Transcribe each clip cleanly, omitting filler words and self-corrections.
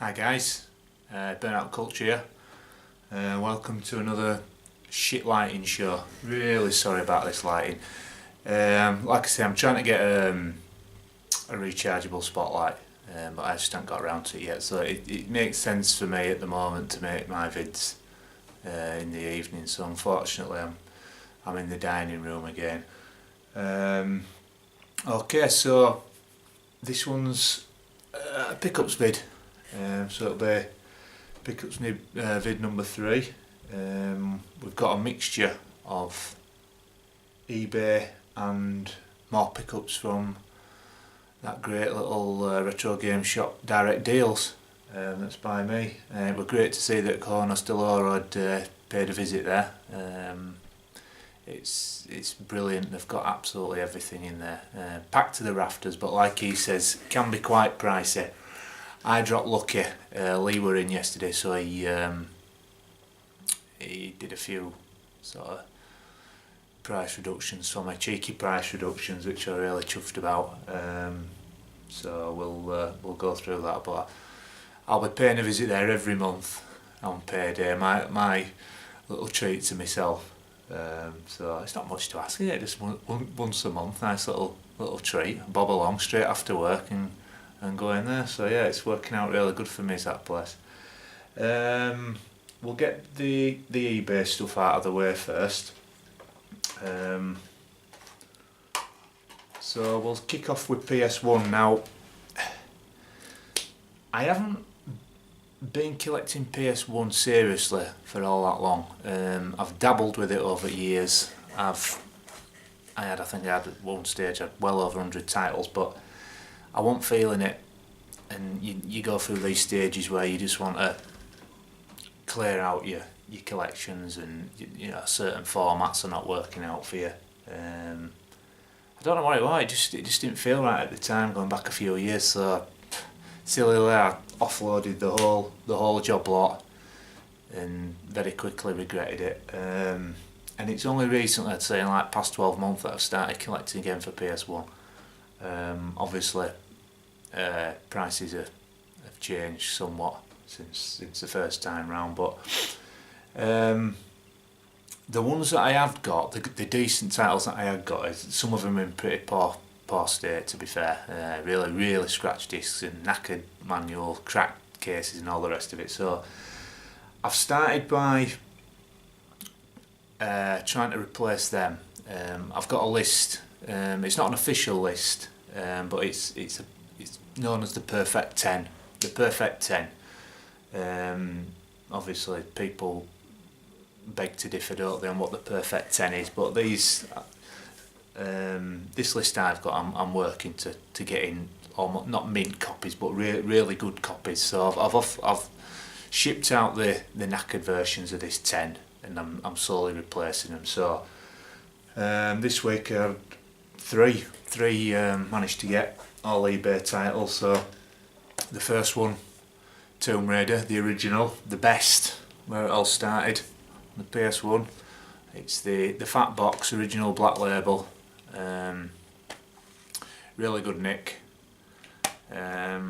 Hi guys, Burnout Culture here. Welcome to another shit lighting show. Really sorry about this lighting. Like I say, I'm trying to get a rechargeable spotlight, but I just haven't got around to it yet. So it makes sense for me at the moment to make my vids in the evening. So unfortunately, I'm in the dining room again. Okay, so this one's a pickups vid. So it'll be pickups vid number 3. We've got a mixture of eBay and more pickups from that great little retro game shop Direct Deals. That's by me. It was great to see that Corner Stelloro had paid a visit there. It's brilliant. They've got absolutely everything in there, packed to the rafters. But like he says, can be quite pricey. I dropped lucky. Lee were in yesterday, so he did a few sort of price reductions for me, cheeky price reductions, which I'm really chuffed about. So we'll go through that. But I'll be paying a visit there every month on payday. My little treat to myself. So it's not much to ask, is it? Just once a month, nice little treat. Bob along straight after work and go in there. So yeah, it's working out really good for me, that place. We'll get the eBay stuff out of the way first. So we'll kick off with PS1 now. I haven't been collecting PS1 seriously for all that long. I've dabbled with it over years. I think I had at one stage I had well over 100 titles, but I wasn't feeling it. And you go through these stages where you just want to clear out your collections, and certain formats are not working out for you. I don't know what it was. It just didn't feel right at the time, going back a few years. So sillily I offloaded the whole job lot, and very quickly regretted it. And it's only recently, I'd say in like past 12 months, that I've started collecting again for PS1. Obviously, prices have changed somewhat since the first time round, but the ones that I have got, the decent titles that I have got, some of them in pretty poor state, to be fair. Really scratched discs and knackered manual, cracked cases and all the rest of it. So I've started by trying to replace them. I've got a list. It's not an official list, but it's known as the Perfect 10. The Perfect 10. Obviously, people beg to differ, don't they, on what the Perfect 10 is. But this list I've got, I'm working to get in, almost not mint copies, but really good copies. So I've shipped out the knackered versions of this 10, and I'm slowly replacing them. So this week three managed to get all eBay titles. So the first one, Tomb Raider, the original, the best, where it all started, the PS1. It's the fat box, original black label. Really good nick. I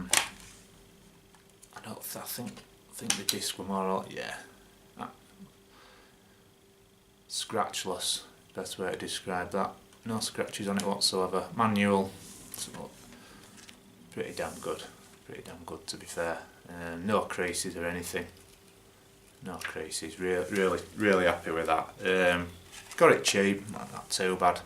think the disc were more, scratchless, best way to describe that. No scratches on it whatsoever. Manual, pretty damn good to be fair. No creases or anything. No creases. Really happy with that. Got it cheap, not too bad.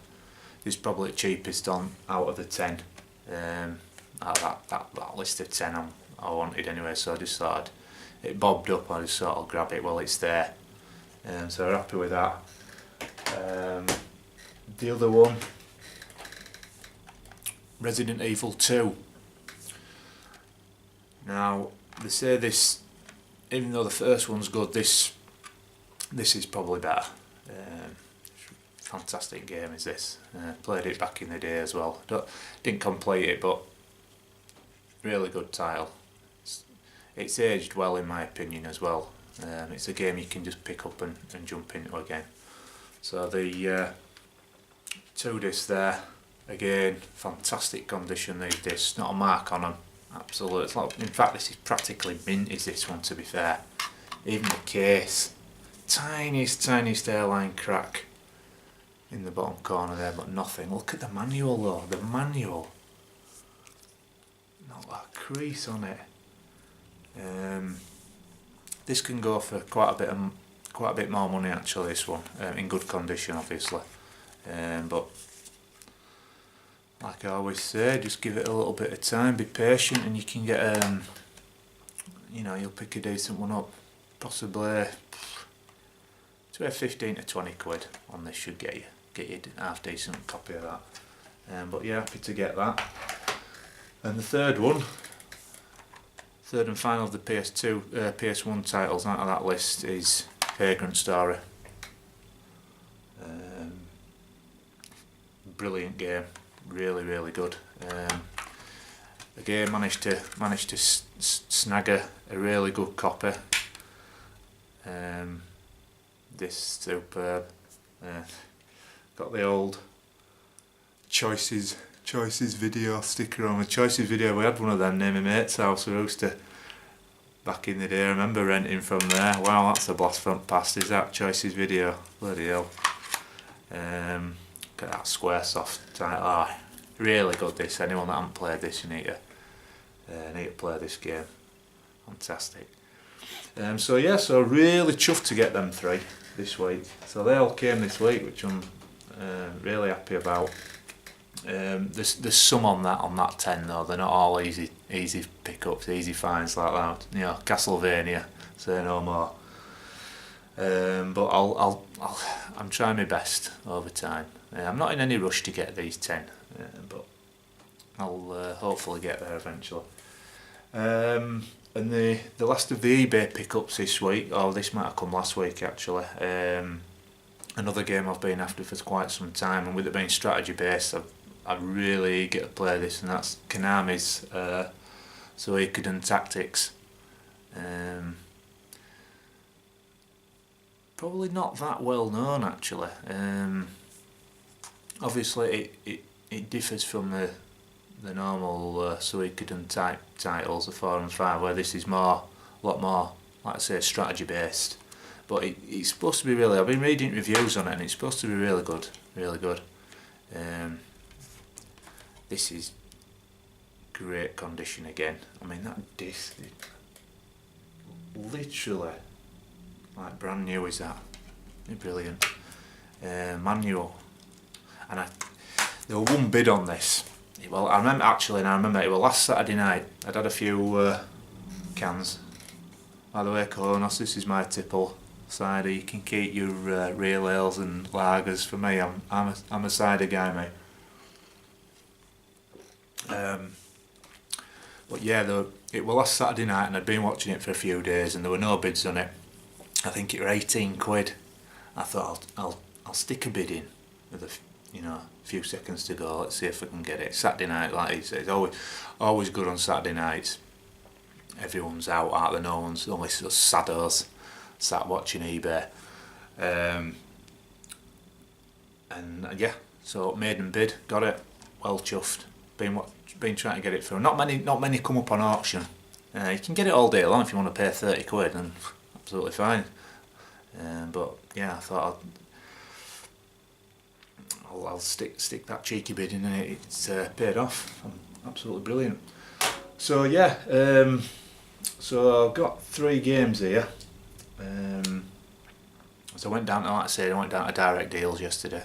It's probably the cheapest out of the 10. That list of 10 I wanted anyway, so I just thought it bobbed up. I just thought I'll grab it while it's there. So we're happy with that. The other one, Resident Evil 2. Now they say this, even though the first one's good, this is probably better. Fantastic game is this. Played it back in the day as well. Didn't complete it, but really good title. It's aged well in my opinion as well. It's a game you can just pick up and jump into again. So the 2 discs there, again, fantastic condition these discs, not a mark on them Absolutely. It's like, in fact, this is practically mint, is this one, to be fair. Even the case, tiniest hairline crack in the bottom corner there, but nothing. Look at the manual though, the manual. Not that crease on it. This can go for quite a bit more money actually. This one, in good condition, obviously. But like I always say, just give it a little bit of time, be patient, and you can get you know, you'll pick a decent one up. Possibly to 15 to 20 quid on this should get you half decent copy of that. But yeah, happy to get that. And the third and final of the PS1 titles out of that list is Vagrant Story. Brilliant game, really good. Again, managed to snag a really good copy. This superb. Got the old Choices video sticker on. The Choices video, we had one of them near my mate's house. We used to, back in the day, I remember renting from there. Wow, that's a blast from the past, is that Choices video? Bloody hell. Look at that Squaresoft title. Oh, really good this. Anyone that hasn't played this, you need to play this game. Fantastic. So yeah, so really chuffed to get them three this week. So they all came this week, which I'm really happy about. There's some on that 10 though. They're not all easy pickups, easy finds like that. You know, Castlevania, say no more. But I'm trying my best over time. I'm not in any rush to get these 10, but I'll hopefully get there eventually. And the last of the eBay pickups this week, or this might have come last week actually, another game I've been after for quite some time, and with it being strategy based, I'm really eager to play this, and that's Konami's Suikoden Tactics. Probably not that well known actually. Obviously it differs from the normal Suikoden type titles, the 4 and 5, where this is a lot more, like I say, strategy based. But it's supposed to be really, I've been reading reviews on it and it's supposed to be really good. This is great condition again. I mean, that disc, literally like brand new is that. Brilliant. Manual. And there was one bid on this. Well, I remember it was last Saturday night. I'd had a few cans. By the way, Colonos, this is my tipple cider. You can keep your real ales and lagers. For me, I'm a cider guy, mate. But yeah, it was last Saturday night, and I'd been watching it for a few days, and there were no bids on it. I think it were 18 quid. I thought I'll stick a bid in with a few seconds to go. Let's see if I can get it. Saturday night, like he says, always good on Saturday nights. Everyone's out there, no one's, only saddos sat watching eBay. And yeah, so made and bid, got it, well chuffed. Been trying to get it through. Not many come up on auction. You can get it all day long if you want to pay 30 quid, and absolutely fine. But yeah, I thought I'll stick that cheeky bid in, and it's paid off. Absolutely brilliant. So yeah, so I've got 3 games here. So I went down to Direct Deals yesterday.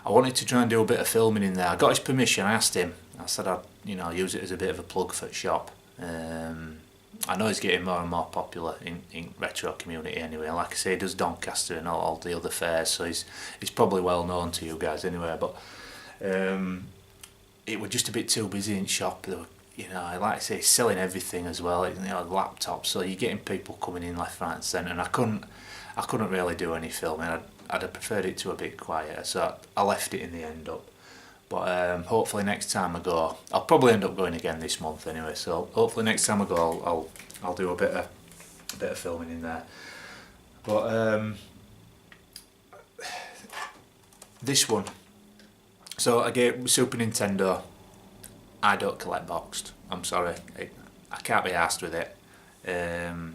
I wanted to try and do a bit of filming in there. I got his permission. I asked him. I said I'd use it as a bit of a plug for the shop. I know he's getting more and more popular in retro community anyway. Like I say, he does Doncaster and all the other fairs, so he's probably well known to you guys anyway. But it was just a bit too busy in shop. There were, like I say, he's selling everything as well. Laptops, so you're getting people coming in left, right, and centre. And I couldn't really do any filming. I'd have preferred it to a bit quieter, so I left it in the end up. But hopefully next time I go, I'll probably end up going again this month anyway. So hopefully next time I go, I'll do a bit of filming in there. But this one, so I get Super Nintendo. I don't collect boxed. I'm sorry, I can't be arsed with it.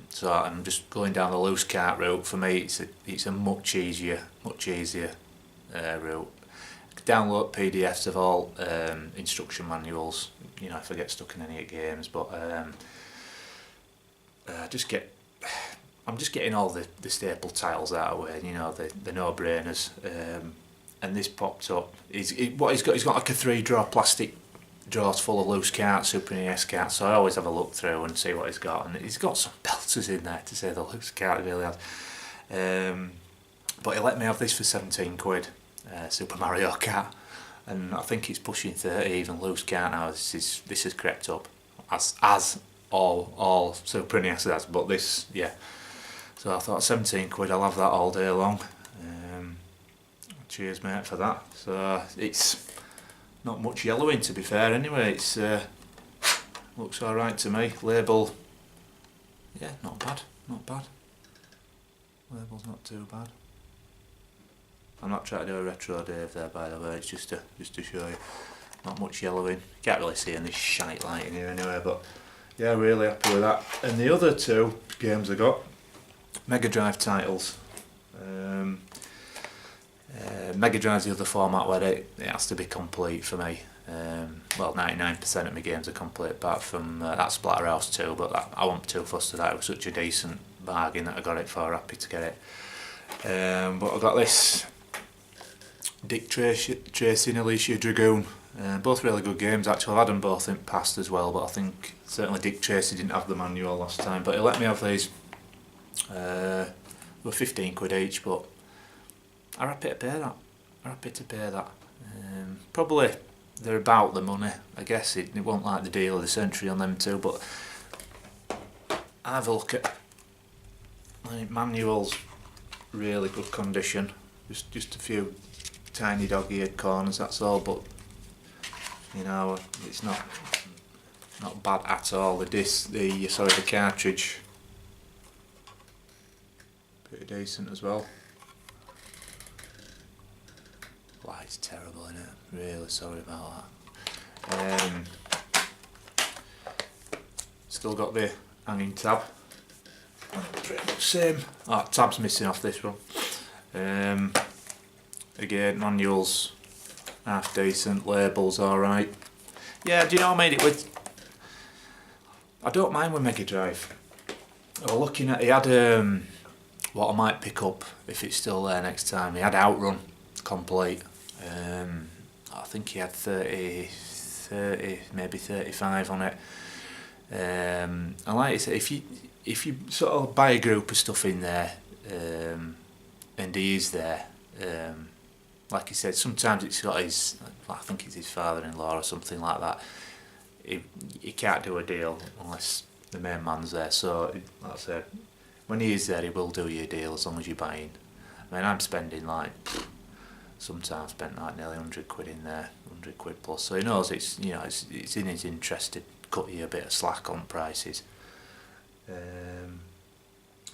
So I'm just going down the loose cart route. For me, it's a much easier route. Download PDFs of all instruction manuals. You know, if I get stuck in any games, but I'm just getting all the staple titles out of the way. You know, the no-brainers. And this popped up. He's got like a 3-drawer plastic drawers full of loose carts, Super NES carts, so I always have a look through and see what he's got, and he's got some belters in there, to say the loose cart, he really has. But he let me have this for 17 quid, Super Mario Kart, and I think it's pushing 30 even loose cart now. This has crept up, as all Super NES has, but this, yeah. So I thought 17 quid, I'll have that all day long. Cheers mate for that. So it's not much yellowing, to be fair, anyway. It's looks alright to me. Label, yeah, not bad. Label's not too bad. I'm not trying to do a retro Dave there, by the way, it's just to show you. Not much yellowing. Can't really see any shite light in here anyway, but yeah, really happy with that. And the other two games I got, Mega Drive titles. Mega Drive's the other format where it has to be complete for me. Well, 99% of my games are complete, apart from that Splatterhouse 2, but I wasn't too fussed with that. It was such a decent bargain that I got it for, happy to get it. But I got this Dick Tracy and Alicia Dragoon. Both really good games actually. I've had them both in past as well, but I think certainly Dick Tracy didn't have the manual last time, but he let me have these. They were 15 quid each, but I'm happy to pay that. Probably they're about the money. I guess it won't like the deal of the century on them too, but have a look at the manuals, really good condition. Just a few tiny dog-eared corners, that's all, but you know, it's not bad at all. The cartridge, pretty decent as well. Light's terrible, isn't it? Really sorry about that. Still got the hanging tab. Pretty much same. Oh, tab's missing off this one. Again, manuals half decent, labels alright. Yeah, do you know I made it with... I don't mind with Mega Drive. I was looking at, he had what I might pick up if it's still there next time. He had Outrun complete. I think he had 30, maybe 35 on it. And like I say, if you sort of buy a group of stuff in there, and he is there, like he said, sometimes it's got his, I think it's his father-in-law or something like that. He can't do a deal unless the main man's there. So, like I said, when he is there, he will do you a deal as long as you're buying. I mean, I'm spending like, sometimes spent like nearly 100 quid in there, 100 quid plus. So he knows it's, you know, it's in his interest to cut you a bit of slack on prices.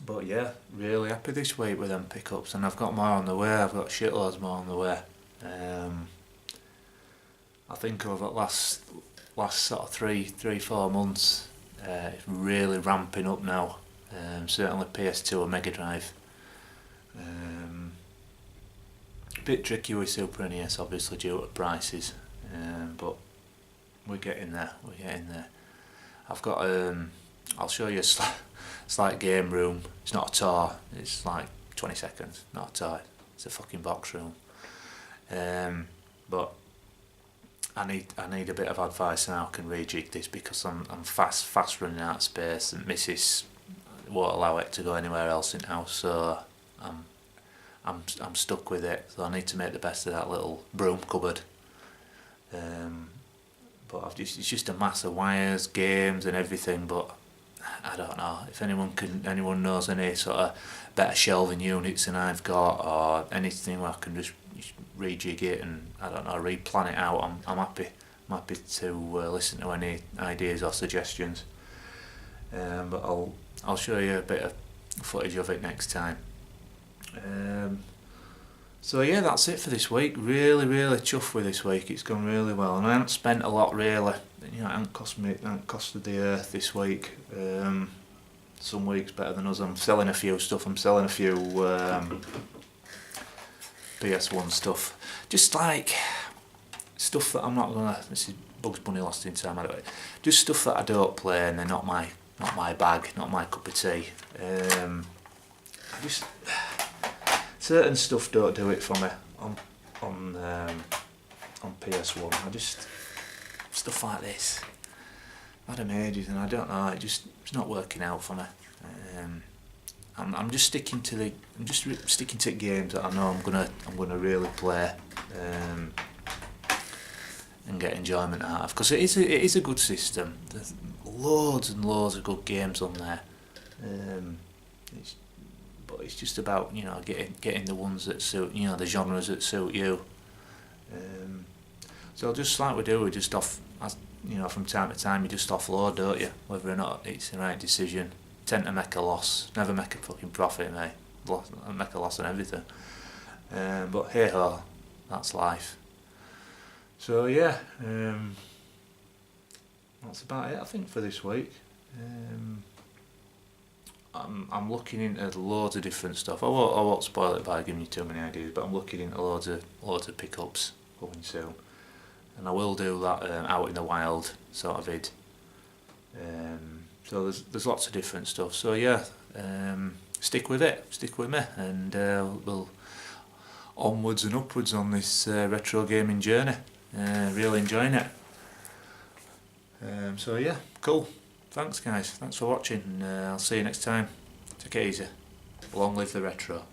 But yeah, really happy this week with them pickups, and I've got more on the way. I've got shitloads more on the way. I think over the last sort of 3-4 months, it's really ramping up now. Certainly PS2 and Mega Drive. A bit tricky with Super NES, obviously due to prices, but we're getting there. I've got I'll show you a slight game room. It's not a tour. It's like 20 seconds. Not a tour. It's a fucking box room. But I need a bit of advice on how I can rejig this, because I'm fast running out of space, and Mrs won't allow it to go anywhere else in house. So I'm stuck with it. So I need to make the best of that little broom cupboard. But it's just a mass of wires, games, and everything. But I don't know if anyone knows any sort of better shelving units than I've got, or anything where I can just rejig it and, I don't know, replan it out. I'm happy to listen to any ideas or suggestions. But I'll show you a bit of footage of it next time. So yeah, that's it for this week. Really, really chuffed with this week. It's gone really well, and I haven't spent a lot really. You know, it hasn't costed the earth this week. Some weeks better than others. I'm selling a few stuff. I'm selling a few PS1 stuff. Just like stuff that I'm not gonna. This is Bugs Bunny Lost in Time. Anyway, just stuff that I don't play and they're not my bag, not my cup of tea. I just certain stuff don't do it for me on PS1. I just stuff like this. I've had them ages and I don't know. It's not working out for me. I'm just sticking to sticking to games that I know I'm gonna really play and get enjoyment out of, because it is a good system. There's loads and loads of good games on there. But it's just about, you know, getting the ones that suit, you know, the genres that suit you. So just like we do, we just you know, from time to time you just offload, don't you? Whether or not it's the right decision. Tend to make a loss, never make a fucking profit, mate. Make a loss on everything. But hey ho, that's life. So yeah, that's about it I think for this week. I'm looking into loads of different stuff. I won't spoil it by giving you too many ideas, but I'm looking into loads of pickups coming soon, and I will do that out in the wild sort of vid. So there's lots of different stuff. So yeah, stick with me, and we'll onwards and upwards on this retro gaming journey. Really enjoying it. So yeah, cool. Thanks guys, thanks for watching, and I'll see you next time. Take it easy. Long live the retro.